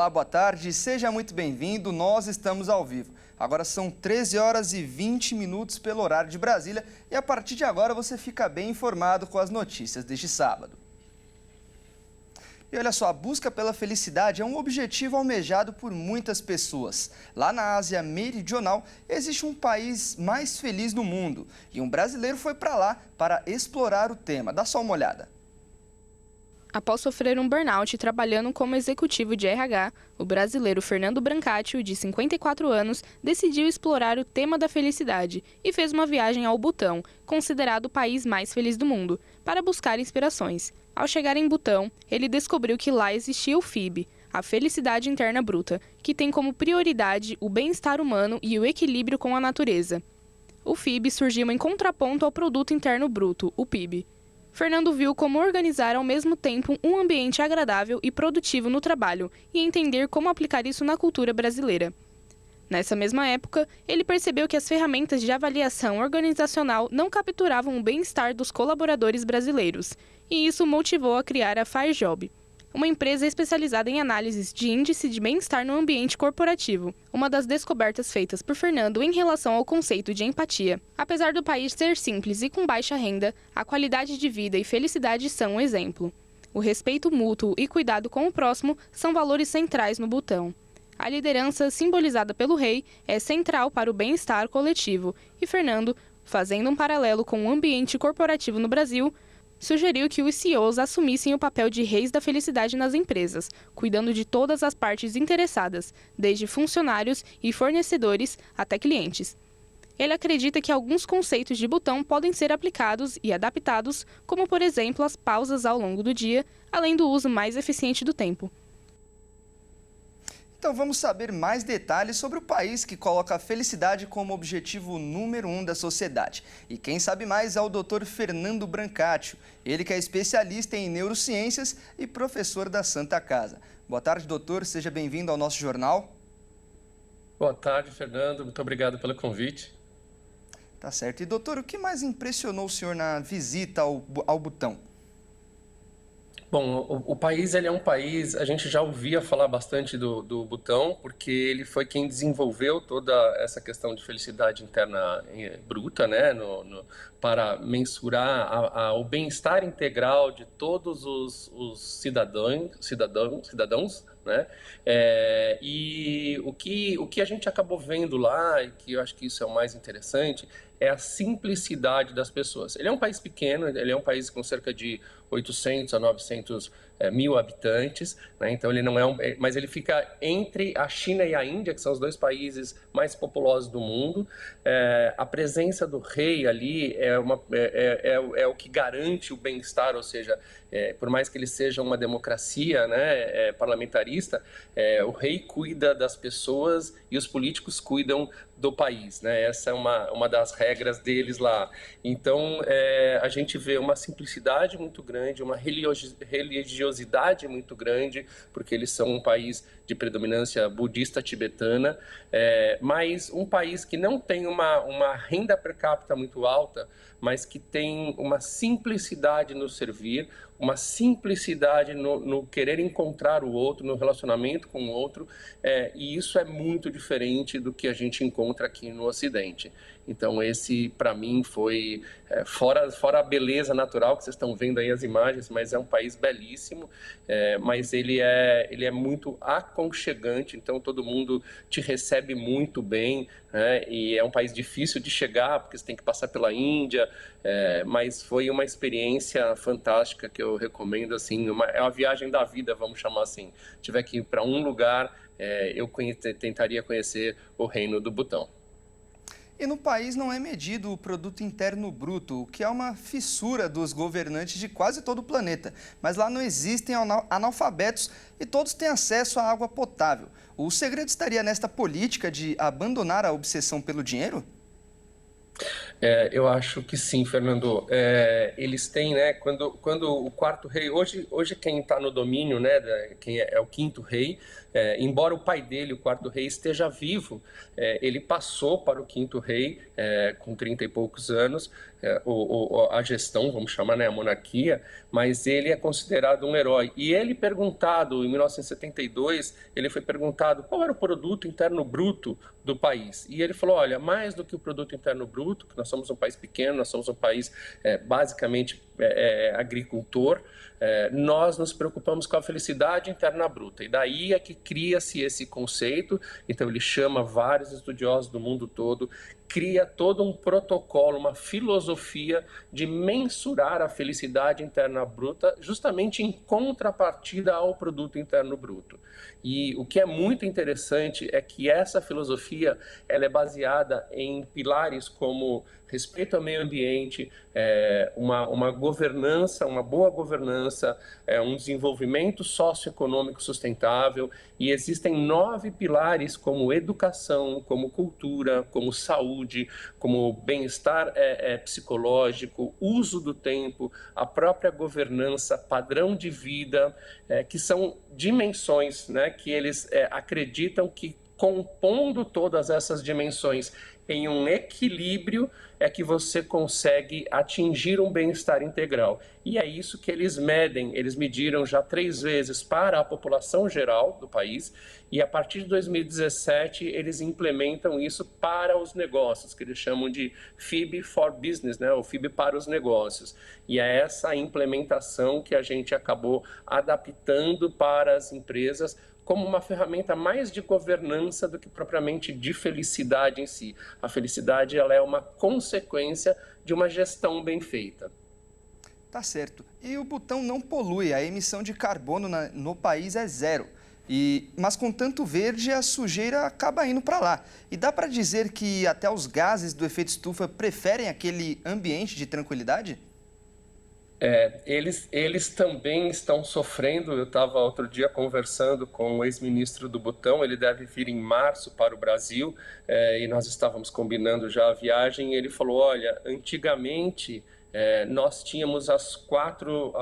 Olá, boa tarde, seja muito bem-vindo, nós estamos ao vivo. Agora são 13 horas e 20 minutos pelo horário de Brasília e a partir de agora você fica bem informado com as notícias deste sábado. E olha só, a busca pela felicidade é um objetivo almejado por muitas pessoas. Lá na Ásia Meridional existe um país mais feliz do mundo e um brasileiro foi para lá para explorar o tema. Dá só uma olhada. Após sofrer um burnout trabalhando como executivo de RH, o brasileiro Fernando Brancaccio, de 54 anos, decidiu explorar o tema da felicidade e fez uma viagem ao Butão, considerado o país mais feliz do mundo, para buscar inspirações. Ao chegar em Butão, ele descobriu que lá existia o FIB, a felicidade interna bruta, que tem como prioridade o bem-estar humano e o equilíbrio com a natureza. O FIB surgiu em contraponto ao produto interno bruto, o PIB. Fernando viu como organizar ao mesmo tempo um ambiente agradável e produtivo no trabalho e entender como aplicar isso na cultura brasileira. Nessa mesma época, ele percebeu que as ferramentas de avaliação organizacional não capturavam o bem-estar dos colaboradores brasileiros, e isso o motivou a criar a FireJob, uma empresa especializada em análises de índice de bem-estar no ambiente corporativo, uma das descobertas feitas por Fernando em relação ao conceito de empatia. Apesar do país ser simples e com baixa renda, a qualidade de vida e felicidade são um exemplo. O respeito mútuo e cuidado com o próximo são valores centrais no Butão. A liderança, simbolizada pelo rei, é central para o bem-estar coletivo, e Fernando, fazendo um paralelo com o ambiente corporativo no Brasil, sugeriu que os CEOs assumissem o papel de reis da felicidade nas empresas, cuidando de todas as partes interessadas, desde funcionários e fornecedores até clientes. Ele acredita que alguns conceitos de Butão podem ser aplicados e adaptados, como, por exemplo, as pausas ao longo do dia, além do uso mais eficiente do tempo. Então vamos saber mais detalhes sobre o país que coloca a felicidade como objetivo número 1 da sociedade. E quem sabe mais é o Dr. Fernando Brancaccio, ele que é especialista em neurociências e professor da Santa Casa. Boa tarde, doutor, seja bem-vindo ao nosso jornal. Boa tarde, Fernando, muito obrigado pelo convite. Tá certo. E doutor, o que mais impressionou o senhor na visita ao Butão? Bom, o país, ele é um país, a gente já ouvia falar bastante do Butão, porque ele foi quem desenvolveu toda essa questão de felicidade interna bruta, né, para mensurar o bem-estar integral de todos os cidadãos, né, e o que a gente acabou vendo lá, e que eu acho que isso é o mais interessante, é a simplicidade das pessoas. Ele é um país pequeno, ele é um país com cerca de 800 a 900 mil habitantes, né? Então ele não é mas ele fica entre a China e a Índia, que são os dois países mais populosos do mundo. A presença do rei ali é o que garante o bem-estar, ou seja, por mais que ele seja uma democracia, né, parlamentarista, o rei cuida das pessoas e os políticos cuidam do país, né? Essa é uma das regras deles lá. Então, a gente vê uma simplicidade muito grande, uma religiosidade muito grande, porque eles são um país de predominância budista tibetana, mas um país que não tem uma renda per capita muito alta, mas que tem uma simplicidade no servir, uma simplicidade no querer encontrar o outro, no relacionamento com o outro, e isso é muito diferente do que a gente encontra aqui no Ocidente. Então esse, para mim, foi, fora a beleza natural, que vocês estão vendo aí as imagens, mas é um país belíssimo, mas ele é muito aconchegante, então todo mundo te recebe muito bem, né? E é um país difícil de chegar, porque você tem que passar pela Índia, mas foi uma experiência fantástica que eu recomendo, assim, é uma viagem da vida, vamos chamar assim. Se tiver que ir para um lugar, eu tentaria conhecer o Reino do Butão. E no país não é medido o produto interno bruto, o que é uma fissura dos governantes de quase todo o planeta. Mas lá não existem analfabetos e todos têm acesso à água potável. O segredo estaria nesta política de abandonar a obsessão pelo dinheiro? Eu acho que sim, Fernando. Eles têm, né? Quando o quarto rei, hoje quem está no domínio, né? Quem é o quinto rei, embora o pai dele, o quarto rei, esteja vivo, ele passou para o quinto rei com 30 e poucos anos, a gestão, vamos chamar, né? A monarquia, mas ele é considerado um herói. E ele perguntado, em 1972, ele foi perguntado qual era o produto interno bruto do país. E ele falou, olha, mais do que o produto interno bruto, que nós somos um país pequeno, nós somos um país basicamente agricultor, nós nos preocupamos com a felicidade interna bruta. E daí é que cria-se esse conceito. Então ele chama vários estudiosos do mundo todo, cria todo um protocolo, uma filosofia de mensurar a felicidade interna bruta, justamente em contrapartida ao produto interno bruto. E o que é muito interessante é que essa filosofia ela é baseada em pilares como respeito ao meio ambiente, uma governança, uma boa governança, um desenvolvimento socioeconômico sustentável, e existem 9 pilares como educação, como cultura, como saúde, como bem-estar psicológico, uso do tempo, a própria governança, padrão de vida, que são dimensões, né, que eles acreditam que compondo todas essas dimensões em um equilíbrio é que você consegue atingir um bem-estar integral. E é isso que eles medem. Eles mediram já 3 vezes para a população geral do país e a partir de 2017 eles implementam isso para os negócios, que eles chamam de FIB for Business, né? O FIB para os negócios. E é essa implementação que a gente acabou adaptando para as empresas como uma ferramenta mais de governança do que propriamente de felicidade em si. A felicidade ela é uma consequência de uma gestão bem feita. Tá certo. E o Butão não polui, a emissão de carbono no país é zero. Mas com tanto verde, a sujeira acaba indo para lá. E dá para dizer que até os gases do efeito estufa preferem aquele ambiente de tranquilidade? Eles também estão sofrendo. Eu estava outro dia conversando com o ex-ministro do Butão, ele deve vir em março para o Brasil, e nós estávamos combinando já a viagem, e ele falou, olha, antigamente nós tínhamos as quatro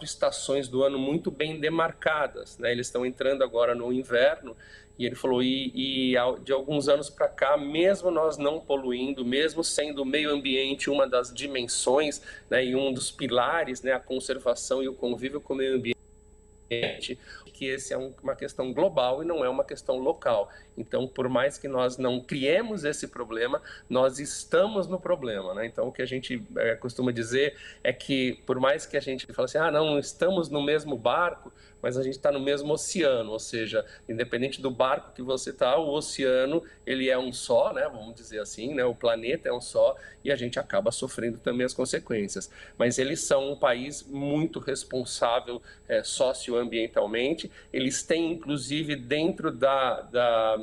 estações do ano muito bem demarcadas, né? Eles estão entrando agora no inverno, e ele falou, de alguns anos para cá, mesmo nós não poluindo, mesmo sendo o meio ambiente uma das dimensões, né, e um dos pilares, né, a conservação e o convívio com o meio ambiente, que esse é uma questão global e não é uma questão local. Então, por mais que nós não criemos esse problema, nós estamos no problema, né? Então, o que a gente costuma dizer é que, por mais que a gente fale assim, não estamos no mesmo barco, mas a gente está no mesmo oceano, ou seja, independente do barco que você está, o oceano, ele é um só, né? Vamos dizer assim, né? O planeta é um só e a gente acaba sofrendo também as consequências. Mas eles são um país muito responsável socioambientalmente. Eles têm, inclusive, dentro da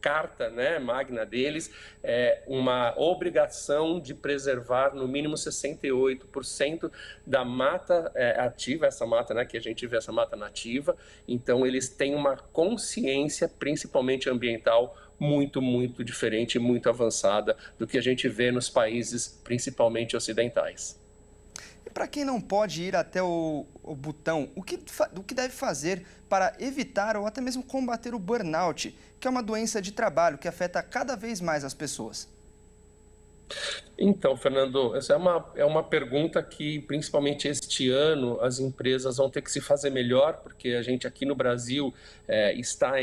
carta, né, magna deles, uma obrigação de preservar no mínimo 68% da mata ativa, essa mata, né, que a gente vê, essa mata nativa. Então eles têm uma consciência, principalmente ambiental, muito, muito diferente, muito avançada do que a gente vê nos países, principalmente ocidentais. E para quem não pode ir até o Butão, o que deve fazer para evitar ou até mesmo combater o burnout, que é uma doença de trabalho que afeta cada vez mais as pessoas? Então, Fernando, essa é uma pergunta que, principalmente este ano, as empresas vão ter que se fazer melhor, porque a gente aqui no Brasil está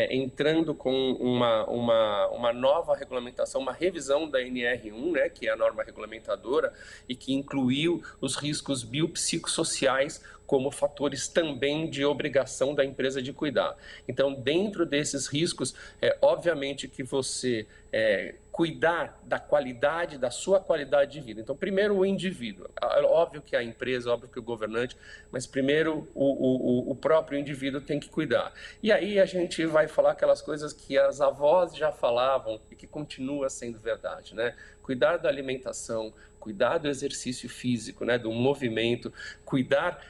entrando com uma nova regulamentação, uma revisão da NR1, né, que é a norma regulamentadora, e que incluiu os riscos biopsicossociais como fatores também de obrigação da empresa de cuidar. Então, dentro desses riscos, obviamente que você cuidar da qualidade, da sua qualidade de vida. Então, primeiro o indivíduo. Óbvio que a empresa, óbvio que o governante, mas primeiro o próprio indivíduo tem que cuidar. E aí a gente vai falar aquelas coisas que as avós já falavam e que continua sendo verdade, né? Cuidar da alimentação, cuidar do exercício físico, né, do movimento, cuidar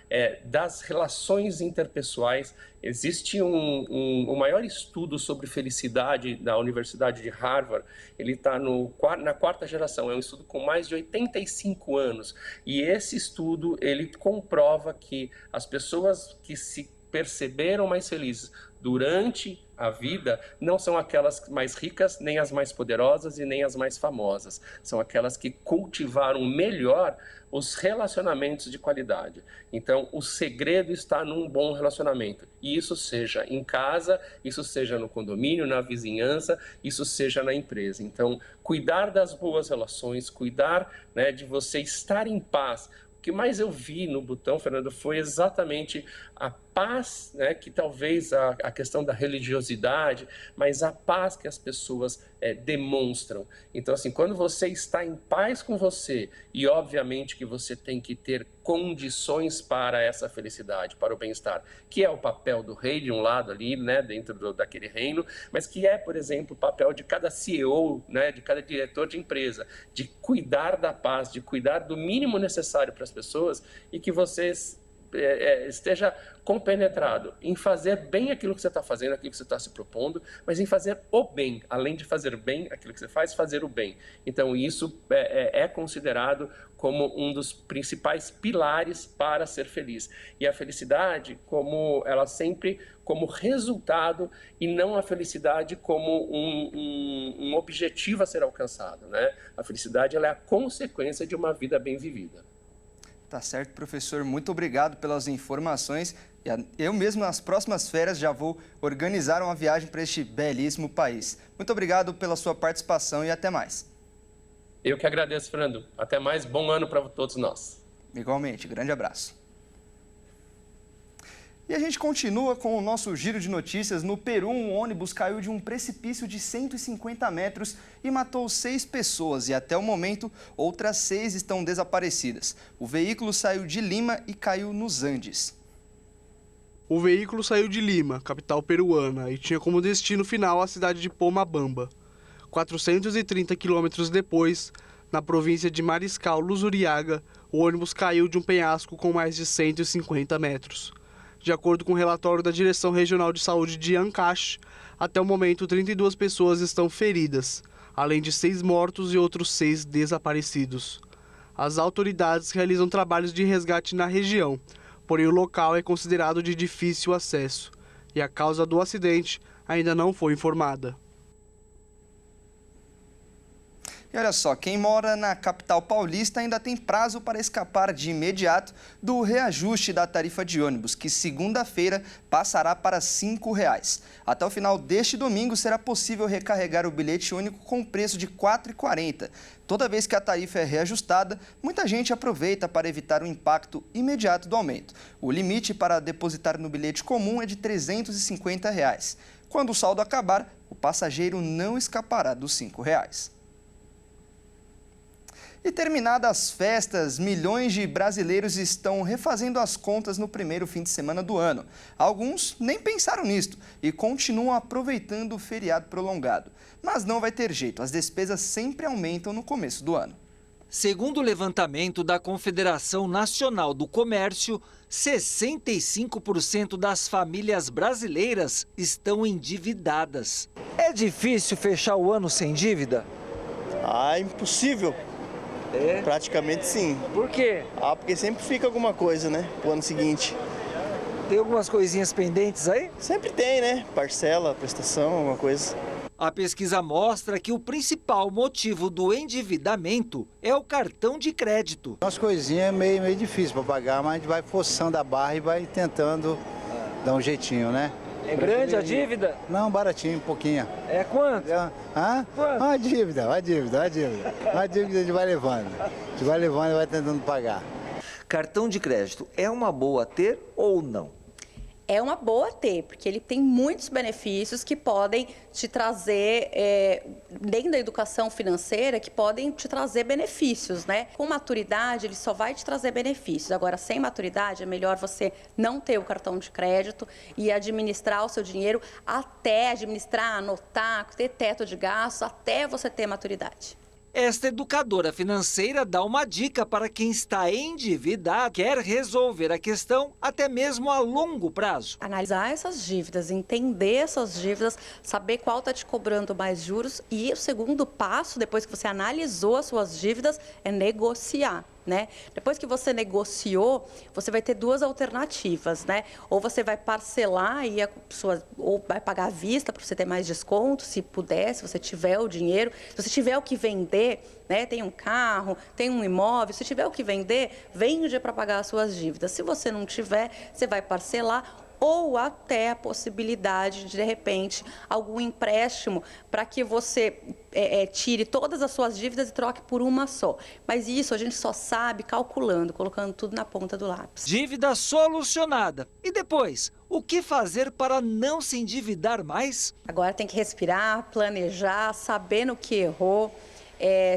das relações interpessoais. Existe o maior estudo sobre felicidade da Universidade de Harvard, ele está na 4ª geração, é um estudo com mais de 85 anos, e esse estudo ele comprova que as pessoas que se perceberam mais felizes durante a vida não são aquelas mais ricas, nem as mais poderosas e nem as mais famosas. São aquelas que cultivaram melhor os relacionamentos de qualidade. Então, o segredo está num bom relacionamento. E isso seja em casa, isso seja no condomínio, na vizinhança, isso seja na empresa. Então, cuidar das boas relações, cuidar, né, de você estar em paz. O que mais eu vi no Butão, Fernando, foi exatamente a paz, né, que talvez a questão da religiosidade, mas a paz que as pessoas demonstram. Então, assim, quando você está em paz com você, e obviamente que você tem que ter condições para essa felicidade, para o bem-estar, que é o papel do rei de um lado ali, né, dentro daquele reino, mas que é, por exemplo, o papel de cada CEO, né, de cada diretor de empresa, de cuidar da paz, de cuidar do mínimo necessário para as pessoas e que vocês esteja compenetrado em fazer bem aquilo que você está fazendo, aquilo que você está se propondo, mas em fazer o bem, além de fazer bem aquilo que você faz, fazer o bem. Então isso é considerado como um dos principais pilares para ser feliz. E a felicidade, ela sempre como resultado e não a felicidade como um objetivo a ser alcançado, né? A felicidade ela é a consequência de uma vida bem vivida. Tá certo, professor. Muito obrigado pelas informações. Eu mesmo, nas próximas férias, já vou organizar uma viagem para este belíssimo país. Muito obrigado pela sua participação e até mais. Eu que agradeço, Fernando. Até mais. Bom ano para todos nós. Igualmente. Grande abraço. E a gente continua com o nosso giro de notícias. No Peru, um ônibus caiu de um precipício de 150 metros e matou 6 pessoas. E até o momento, outras 6 estão desaparecidas. O veículo saiu de Lima e caiu nos Andes. O veículo saiu de Lima, capital peruana, e tinha como destino final a cidade de Pomabamba. 430 quilômetros depois, na província de Mariscal, Luzuriaga, o ônibus caiu de um penhasco com mais de 150 metros. De acordo com o relatório da Direção Regional de Saúde de Ancash, até o momento 32 pessoas estão feridas, além de 6 mortos e outros 6 desaparecidos. As autoridades realizam trabalhos de resgate na região, porém o local é considerado de difícil acesso e a causa do acidente ainda não foi informada. E olha só, quem mora na capital paulista ainda tem prazo para escapar de imediato do reajuste da tarifa de ônibus, que segunda-feira passará para R$ 5,00. Até o final deste domingo será possível recarregar o bilhete único com preço de R$ 4,40. Toda vez que a tarifa é reajustada, muita gente aproveita para evitar o impacto imediato do aumento. O limite para depositar no bilhete comum é de R$ 350. Quando o saldo acabar, o passageiro não escapará dos R$ 5,00. E terminadas as festas, milhões de brasileiros estão refazendo as contas no primeiro fim de semana do ano. Alguns nem pensaram nisto e continuam aproveitando o feriado prolongado. Mas não vai ter jeito, as despesas sempre aumentam no começo do ano. Segundo o levantamento da Confederação Nacional do Comércio, 65% das famílias brasileiras estão endividadas. É difícil fechar o ano sem dívida? Impossível. É? Praticamente sim. Por quê? Porque sempre fica alguma coisa, né, pro ano seguinte. Tem algumas coisinhas pendentes aí? Sempre tem, né? Parcela, prestação, alguma coisa. A pesquisa mostra que o principal motivo do endividamento é o cartão de crédito. Umas coisinhas é meio difícil para pagar, mas a gente vai forçando a barra e vai tentando dar um jeitinho, né? É grande a dívida? Não, baratinho, pouquinho. É quanto? Quanto? Uma dívida. Uma dívida a gente vai levando. A gente vai levando e vai tentando pagar. Cartão de crédito é uma boa ter ou não? É uma boa ter, porque ele tem muitos benefícios que podem te trazer, dentro da educação financeira, que podem te trazer benefícios, né? Com maturidade, ele só vai te trazer benefícios. Agora, sem maturidade, é melhor você não ter o cartão de crédito e administrar o seu dinheiro até administrar, anotar, ter teto de gastos, até você ter maturidade. Esta educadora financeira dá uma dica para quem está endividado, quer resolver a questão até mesmo a longo prazo. Analisar essas dívidas, entender essas dívidas, saber qual está te cobrando mais juros e o segundo passo, depois que você analisou as suas dívidas, é negociar. Né? Depois que você negociou, você vai ter duas alternativas, né? Ou você vai parcelar e a pessoa, ou vai pagar à vista para você ter mais desconto, se puder, se você tiver o dinheiro. Se você tiver o que vender, né? Tem um carro, tem um imóvel, se tiver o que vender, vende para pagar as suas dívidas. Se você não tiver, você vai parcelar ou até a possibilidade de repente, algum empréstimo para que você tire todas as suas dívidas e troque por uma só. Mas isso a gente só sabe calculando, colocando tudo na ponta do lápis. Dívida solucionada. E depois, o que fazer para não se endividar mais? Agora tem que respirar, planejar, saber no que errou.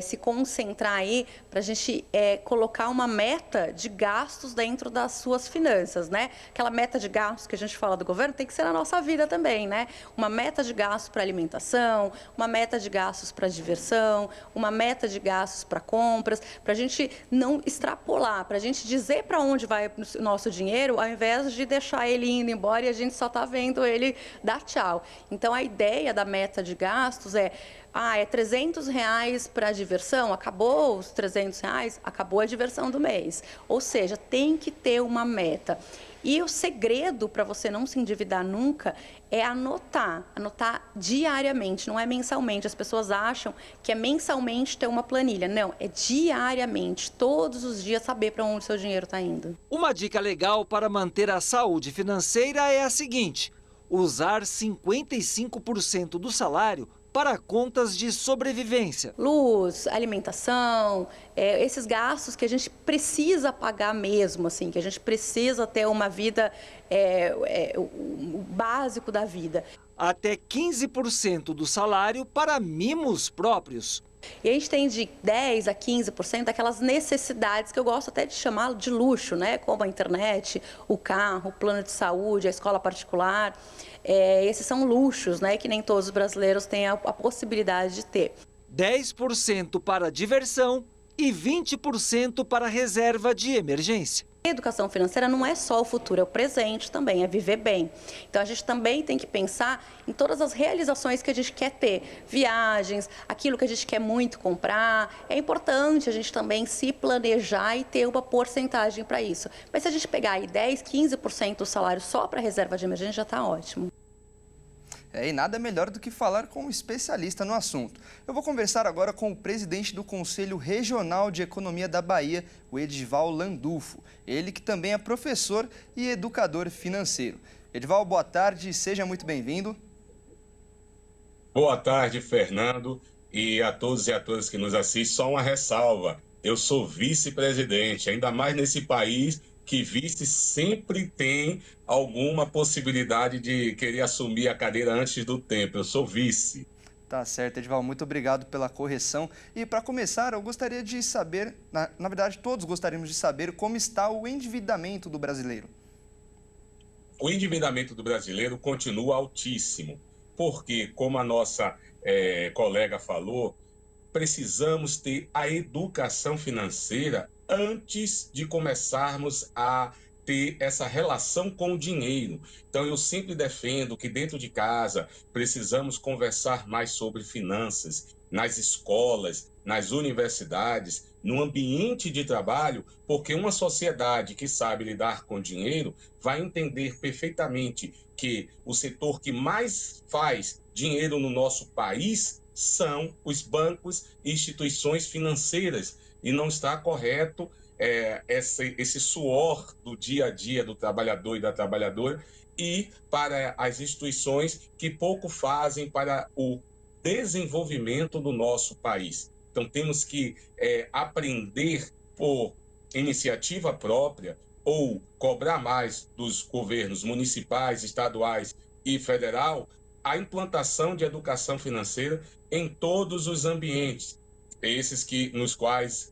Se concentrar aí para a gente colocar uma meta de gastos dentro das suas finanças, né? Aquela meta de gastos que a gente fala do governo tem que ser na nossa vida também, né? Uma meta de gastos para alimentação, uma meta de gastos para diversão, uma meta de gastos para compras, para a gente não extrapolar, para a gente dizer para onde vai o nosso dinheiro, ao invés de deixar ele indo embora e a gente só está vendo ele dar tchau. Então, a ideia da meta de gastos é R$300 para diversão, acabou os R$300, acabou a diversão do mês. Ou seja, tem que ter uma meta. E o segredo para você não se endividar nunca é anotar diariamente, não é mensalmente. As pessoas acham que é mensalmente ter uma planilha. Não, é diariamente, todos os dias saber para onde seu dinheiro está indo. Uma dica legal para manter a saúde financeira é a seguinte: usar 55% do salário para contas de sobrevivência. Luz, alimentação, esses gastos que a gente precisa pagar mesmo, assim, que a gente precisa ter uma vida, o básico da vida. Até 15% do salário para mimos próprios. E a gente tem de 10% a 15% daquelas necessidades que eu gosto até de chamar de luxo, né? Como a internet, o carro, o plano de saúde, a escola particular. Esses são luxos, né? Que nem todos os brasileiros têm a possibilidade de ter. 10% para diversão e 20% para reserva de emergência. A educação financeira não é só o futuro, é o presente também, é viver bem. Então, a gente também tem que pensar em todas as realizações que a gente quer ter. Viagens, aquilo que a gente quer muito comprar. É importante a gente também se planejar e ter uma porcentagem para isso. Mas se a gente pegar aí 10%, 15% do salário só para reserva de emergência, já está ótimo. E nada melhor do que falar com um especialista no assunto. Eu vou conversar agora com o presidente do Conselho Regional de Economia da Bahia, o Edival Landulfo. Ele que também é professor e educador financeiro. Edival, boa tarde e seja muito bem-vindo. Boa tarde, Fernando, e a todos e a todas que nos assistem. Só uma ressalva, eu sou vice-presidente, ainda mais nesse país que vice sempre tem alguma possibilidade de querer assumir a cadeira antes do tempo. Eu sou vice. Tá certo, Edival. Muito obrigado pela correção. E para começar, eu gostaria de saber, na verdade, todos gostaríamos de saber como está o endividamento do brasileiro. O endividamento do brasileiro continua altíssimo, porque, como a nossa colega falou, precisamos ter a educação financeira antes de começarmos a ter essa relação com o dinheiro. Então, eu sempre defendo que dentro de casa precisamos conversar mais sobre finanças, nas escolas, nas universidades, no ambiente de trabalho, porque uma sociedade que sabe lidar com dinheiro vai entender perfeitamente que o setor que mais faz dinheiro no nosso país são os bancos e instituições financeiras, e não está correto esse suor do dia a dia do trabalhador e da trabalhadora e para as instituições que pouco fazem para o desenvolvimento do nosso país. Então, temos que aprender por iniciativa própria ou cobrar mais dos governos municipais, estaduais e federal a implantação de educação financeira em todos os ambientes, esses nos quais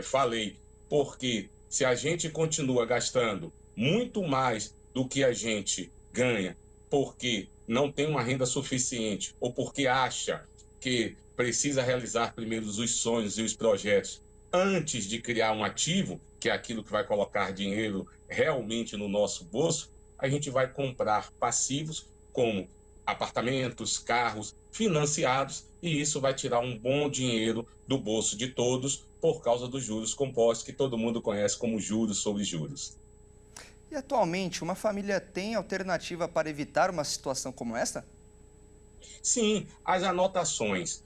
falei, porque se a gente continua gastando muito mais do que a gente ganha, porque não tem uma renda suficiente ou porque acha que precisa realizar primeiro os sonhos e os projetos antes de criar um ativo, que é aquilo que vai colocar dinheiro realmente no nosso bolso, a gente vai comprar passivos como apartamentos, carros financiados, e isso vai tirar um bom dinheiro do bolso de todos por causa dos juros compostos, que todo mundo conhece como juros sobre juros. E atualmente, uma família tem alternativa para evitar uma situação como essa? Sim, as anotações.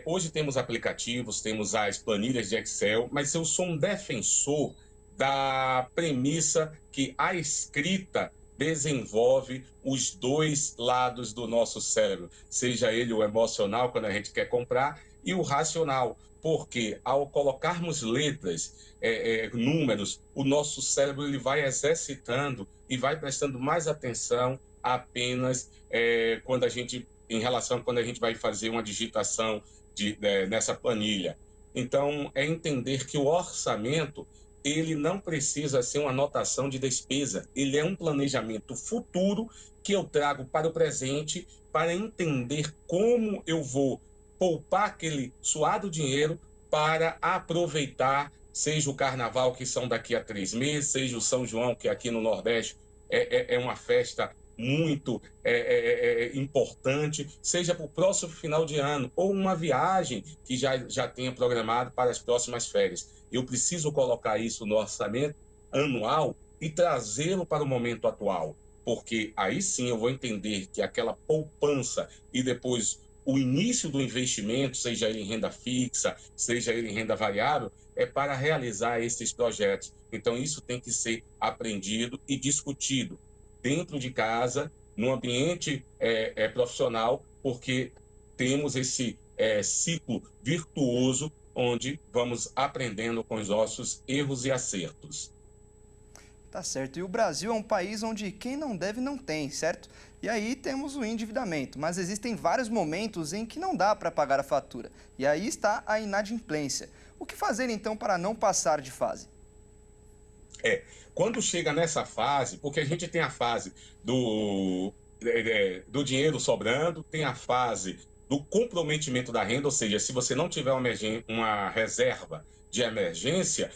Hoje temos aplicativos, temos as planilhas de Excel, mas eu sou um defensor da premissa que a escrita desenvolve os dois lados do nosso cérebro, seja ele o emocional, quando a gente quer comprar, e o racional, porque ao colocarmos letras, números, o nosso cérebro ele vai exercitando e vai prestando mais atenção apenas quando a gente vai fazer uma digitação nessa planilha. Então, é entender que o orçamento ele não precisa ser uma anotação de despesa, ele é um planejamento futuro que eu trago para o presente para entender como eu vou poupar aquele suado dinheiro para aproveitar, seja o carnaval, que são daqui a 3 meses, seja o São João, que aqui no Nordeste é uma festa muito importante, seja para o próximo final de ano, ou uma viagem que já tenha programado para as próximas férias. Eu preciso colocar isso no orçamento anual e trazê-lo para o momento atual, porque aí sim eu vou entender que aquela poupança e depois o início do investimento, seja ele em renda fixa, seja ele em renda variável, é para realizar esses projetos. Então isso tem que ser aprendido e discutido dentro de casa, no ambiente profissional, porque temos esse ciclo virtuoso onde vamos aprendendo com os nossos erros e acertos. Tá certo. E o Brasil é um país onde quem não deve não tem, certo? E aí temos o endividamento, mas existem vários momentos em que não dá para pagar a fatura. E aí está a inadimplência. O que fazer então para não passar de fase? Quando chega nessa fase, porque a gente tem a fase do dinheiro sobrando, tem a fase do comprometimento da renda, ou seja, se você não tiver uma reserva de emergência,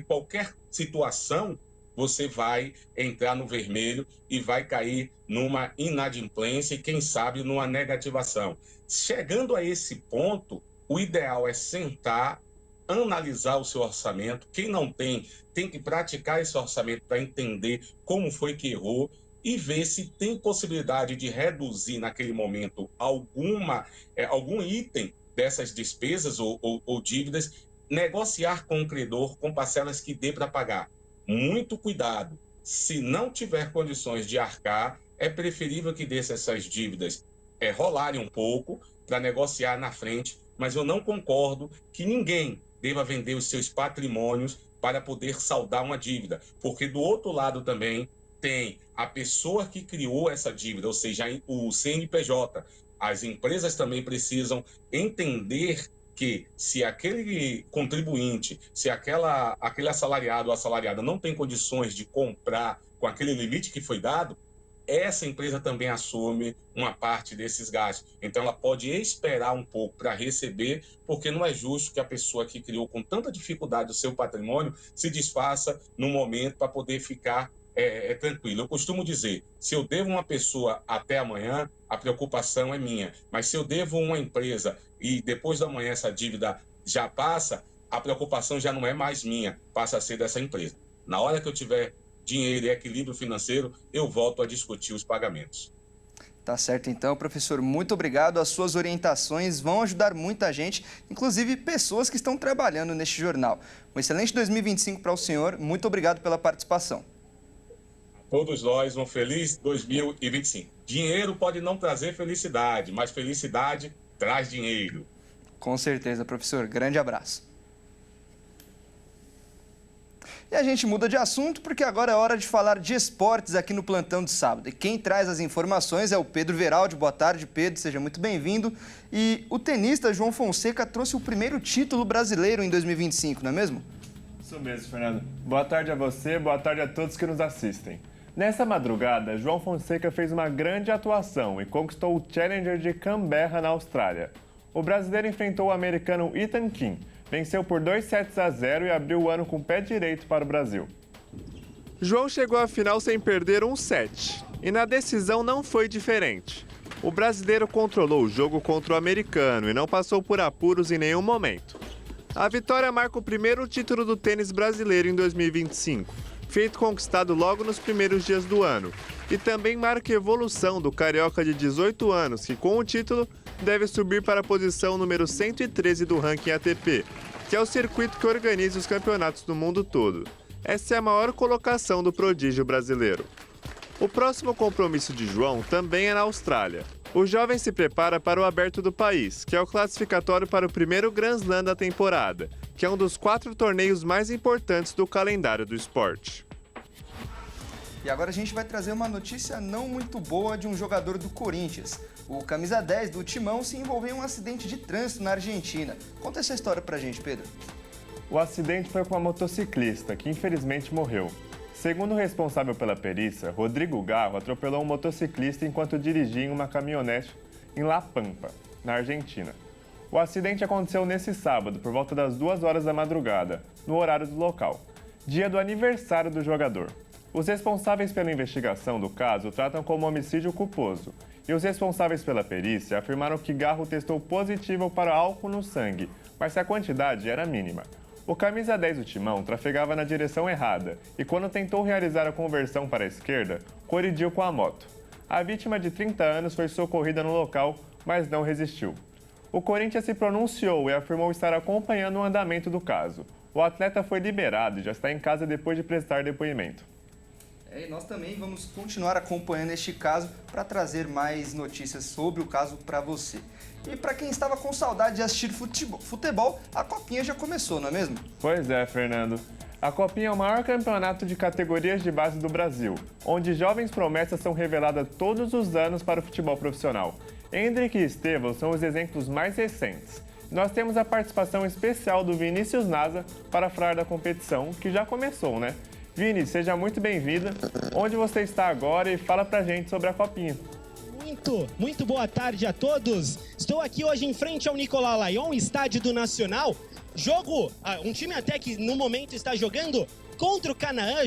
qualquer situação, você vai entrar no vermelho e vai cair numa inadimplência e, quem sabe, numa negativação. Chegando a esse ponto, o ideal é sentar, analisar o seu orçamento. Quem não tem que praticar esse orçamento para entender como foi que errou e ver se tem possibilidade de reduzir naquele momento algum item dessas despesas ou dívidas, negociar com o credor com parcelas que dê para pagar. Muito cuidado. Se não tiver condições de arcar, é preferível que deixe essas dívidas rolarem um pouco para negociar na frente, mas eu não concordo que ninguém deva vender os seus patrimônios para poder saldar uma dívida, porque do outro lado também tem a pessoa que criou essa dívida, ou seja, o CNPJ. As empresas também precisam entender que se aquele contribuinte, se aquele assalariado ou assalariada não tem condições de comprar com aquele limite que foi dado, essa empresa também assume uma parte desses gastos. Então, ela pode esperar um pouco para receber, porque não é justo que a pessoa que criou com tanta dificuldade o seu patrimônio se desfaça no momento para poder ficar tranquilo. Eu costumo dizer, se eu devo uma pessoa até amanhã, a preocupação é minha. Mas se eu devo uma empresa e depois da manhã essa dívida já passa, a preocupação já não é mais minha, passa a ser dessa empresa. Na hora que eu tiver dinheiro e equilíbrio financeiro, eu volto a discutir os pagamentos. Tá certo então, professor. Muito obrigado. As suas orientações vão ajudar muita gente, inclusive pessoas que estão trabalhando neste jornal. Um excelente 2025 para o senhor. Muito obrigado pela participação. Todos nós, um feliz 2025. Dinheiro pode não trazer felicidade, mas felicidade traz dinheiro. Com certeza, professor. Grande abraço. E a gente muda de assunto porque agora é hora de falar de esportes aqui no Plantão de Sábado. E quem traz as informações é o Pedro Veraldi. Boa tarde, Pedro. Seja muito bem-vindo. E o tenista João Fonseca trouxe o primeiro título brasileiro em 2025, não é mesmo? Isso mesmo, Fernando. Boa tarde a você, boa tarde a todos que nos assistem. Nessa madrugada, João Fonseca fez uma grande atuação e conquistou o Challenger de Canberra, na Austrália. O brasileiro enfrentou o americano Ethan Kim, venceu por 2-0 e abriu o ano com o pé direito para o Brasil. João chegou à final sem perder um set, e na decisão não foi diferente. O brasileiro controlou o jogo contra o americano e não passou por apuros em nenhum momento. A vitória marca o primeiro título do tênis brasileiro em 2025, feito conquistado logo nos primeiros dias do ano, e também marca a evolução do carioca de 18 anos, que com o título deve subir para a posição número 113 do ranking ATP, que é o circuito que organiza os campeonatos do mundo todo. Essa é a maior colocação do prodígio brasileiro. O próximo compromisso de João também é na Austrália. O jovem se prepara para o Aberto do país, que é o classificatório para o primeiro Grand Slam da temporada, que é um dos 4 torneios mais importantes do calendário do esporte. E agora a gente vai trazer uma notícia não muito boa de um jogador do Corinthians. O camisa 10 do Timão se envolveu em um acidente de trânsito na Argentina. Conta essa história pra gente, Pedro. O acidente foi com uma motociclista, que infelizmente morreu. Segundo o responsável pela perícia, Rodrigo Garro atropelou um motociclista enquanto dirigia em uma caminhonete em La Pampa, na Argentina. O acidente aconteceu nesse sábado, por volta das 2 horas da madrugada, no horário do local, dia do aniversário do jogador. Os responsáveis pela investigação do caso tratam como homicídio culposo, e os responsáveis pela perícia afirmaram que Garro testou positivo para álcool no sangue, mas a quantidade era mínima. O camisa 10 do Timão trafegava na direção errada e, quando tentou realizar a conversão para a esquerda, colidiu com a moto. A vítima de 30 anos foi socorrida no local, mas não resistiu. O Corinthians se pronunciou e afirmou estar acompanhando o andamento do caso. O atleta foi liberado e já está em casa depois de prestar depoimento. E nós também vamos continuar acompanhando este caso para trazer mais notícias sobre o caso para você. E para quem estava com saudade de assistir futebol, a Copinha já começou, não é mesmo? Pois é, Fernando. A Copinha é o maior campeonato de categorias de base do Brasil, onde jovens promessas são reveladas todos os anos para o futebol profissional. Hendrick e Estevão são os exemplos mais recentes. Nós temos a participação especial do Vinícius Nasa para falar da competição, que já começou, né? Vini, seja muito bem-vinda. Onde você está agora e fala pra gente sobre a Copinha. Muito boa tarde a todos. Estou aqui hoje em frente ao Nicolau Lyon, estádio do Nacional. Um time até que no momento está jogando contra o Canaã,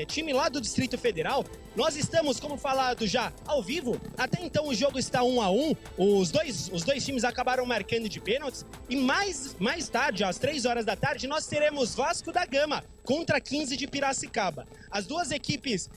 time lá do Distrito Federal. Nós estamos, como falado, já ao vivo. Até então o jogo está 1-1. Os dois times acabaram marcando de pênaltis. E mais tarde, às 3 horas da tarde, nós teremos Vasco da Gama contra 15 de Piracicaba. As duas equipes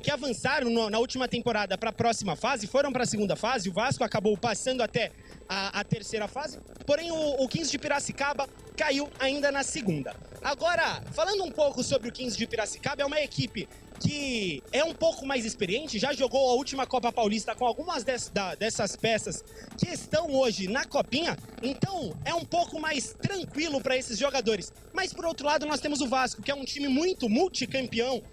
que avançaram na última temporada para a próxima fase foram para a segunda fase. O Vasco acabou passando até a terceira fase, porém o 15 de Piracicaba caiu ainda na segunda. Agora, falando um pouco sobre o 15 de Piracicaba, é uma equipe que é um pouco mais experiente, já jogou a última Copa Paulista com algumas dessas peças que estão hoje na Copinha, então é um pouco mais tranquilo para esses jogadores. Mas por outro lado nós temos o Vasco, que é um time muito multicampeão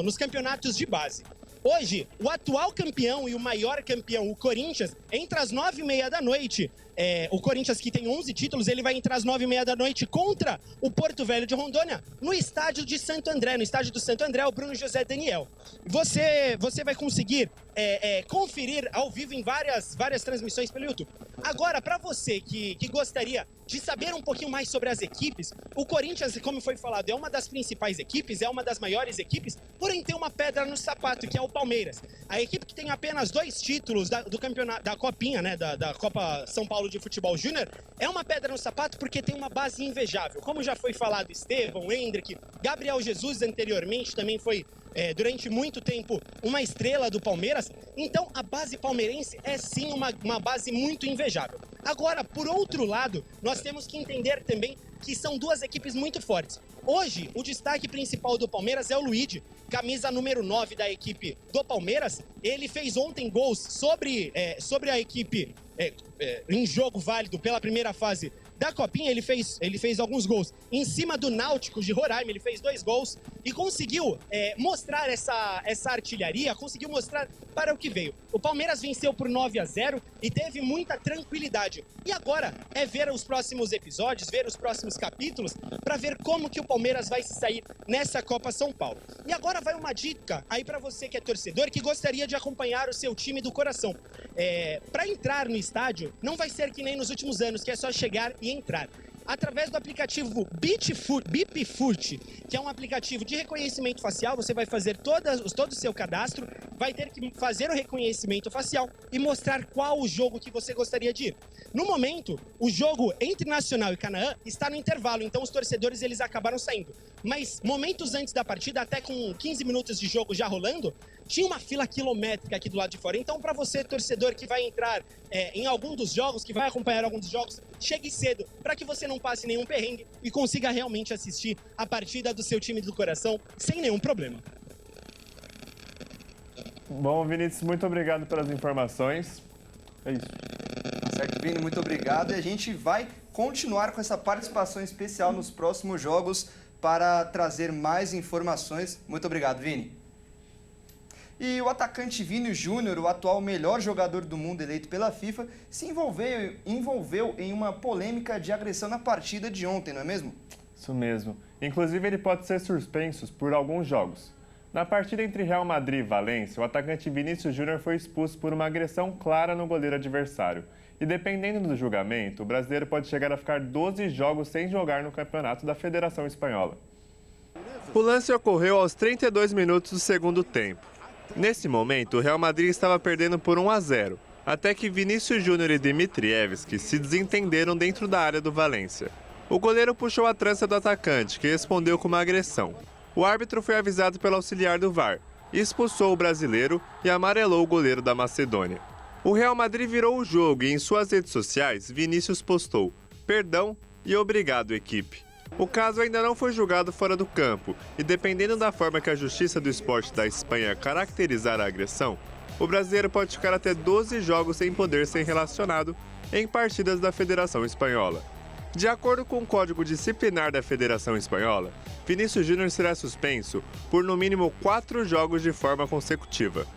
nos campeonatos de base. Hoje, o atual campeão e o maior campeão, o Corinthians, entre as 9h30 da noite, o Corinthians, que tem 11 títulos, ele vai entrar às 9h30 da noite contra o Porto Velho de Rondônia, no estádio de Santo André, no estádio do Santo André, o Bruno José Daniel. Você vai conseguir conferir ao vivo em várias transmissões pelo YouTube. Agora, para você que gostaria de saber um pouquinho mais sobre as equipes, o Corinthians, como foi falado, é uma das principais equipes, é uma das maiores equipes, porém tem uma pedra no sapato, que é o Palmeiras. A equipe que tem apenas 2 títulos do campeonato, da Copinha, né, da Copa São Paulo de Futebol Júnior, é uma pedra no sapato porque tem uma base invejável. Como já foi falado, Estevão, Hendrick, Gabriel Jesus anteriormente também foi durante muito tempo uma estrela do Palmeiras. Então a base palmeirense é sim uma base muito invejável. Agora, por outro lado, nós temos que entender também que são duas equipes muito fortes. Hoje, o destaque principal do Palmeiras é o Luigi, camisa número 9 da equipe do Palmeiras. Ele fez ontem gols sobre a equipe em jogo válido pela primeira fase da Copinha. Ele fez alguns gols em cima do Náutico de Roraima, ele fez 2 gols e conseguiu mostrar essa artilharia, conseguiu mostrar para o que veio. O Palmeiras venceu por 9-0 e teve muita tranquilidade. E agora é ver os próximos episódios, ver os próximos capítulos, para ver como que o Palmeiras vai se sair nessa Copa São Paulo. E agora vai uma dica aí para você que é torcedor, que gostaria de acompanhar o seu time do coração. Para entrar no estádio, não vai ser que nem nos últimos anos, que é só chegar e entrar. Através do aplicativo Bipfoot, que é um aplicativo de reconhecimento facial, você vai fazer todo o seu cadastro, vai ter que fazer o reconhecimento facial e mostrar qual o jogo que você gostaria de ir. No momento, o jogo entre Nacional e Canaã está no intervalo, então os torcedores eles acabaram saindo. Mas momentos antes da partida, até com 15 minutos de jogo já rolando, tinha uma fila quilométrica aqui do lado de fora. Então, para você, torcedor, que vai entrar em algum dos jogos, que vai acompanhar algum dos jogos, chegue cedo, para que você não passe nenhum perrengue e consiga realmente assistir a partida do seu time do coração sem nenhum problema. Bom, Vinícius, muito obrigado pelas informações. É isso. Tá certo, Vini, muito obrigado. E a gente vai continuar com essa participação especial nos próximos jogos para trazer mais informações. Muito obrigado, Vini. E o atacante Vini Júnior, o atual melhor jogador do mundo eleito pela FIFA, se envolveu em uma polêmica de agressão na partida de ontem, não é mesmo? Isso mesmo. Inclusive, ele pode ser suspenso por alguns jogos. Na partida entre Real Madrid e Valência, o atacante Vinícius Júnior foi expulso por uma agressão clara no goleiro adversário. E dependendo do julgamento, o brasileiro pode chegar a ficar 12 jogos sem jogar no campeonato da Federação Espanhola. O lance ocorreu aos 32 minutos do segundo tempo. Nesse momento, o Real Madrid estava perdendo por 1-0, até que Vinícius Júnior e Dimitrievski se desentenderam dentro da área do Valência. O goleiro puxou a trança do atacante, que respondeu com uma agressão. O árbitro foi avisado pelo auxiliar do VAR, expulsou o brasileiro e amarelou o goleiro da Macedônia. O Real Madrid virou o jogo e em suas redes sociais, Vinícius postou: "Perdão e obrigado, equipe". O caso ainda não foi julgado fora do campo e, dependendo da forma que a Justiça do Esporte da Espanha caracterizar a agressão, o brasileiro pode ficar até 12 jogos sem poder ser relacionado em partidas da Federação Espanhola. De acordo com o Código Disciplinar da Federação Espanhola, Vinícius Júnior será suspenso por no mínimo 4 jogos de forma consecutiva.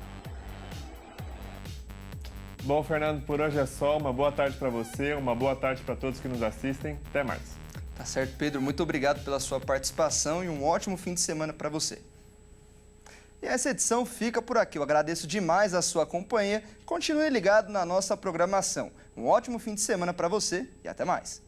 Bom, Fernando, por hoje é só. Uma boa tarde para você, uma boa tarde para todos que nos assistem. Até mais. Tá certo, Pedro. Muito obrigado pela sua participação e um ótimo fim de semana para você. E essa edição fica por aqui. Eu agradeço demais a sua companhia. Continue ligado na nossa programação. Um ótimo fim de semana para você e até mais.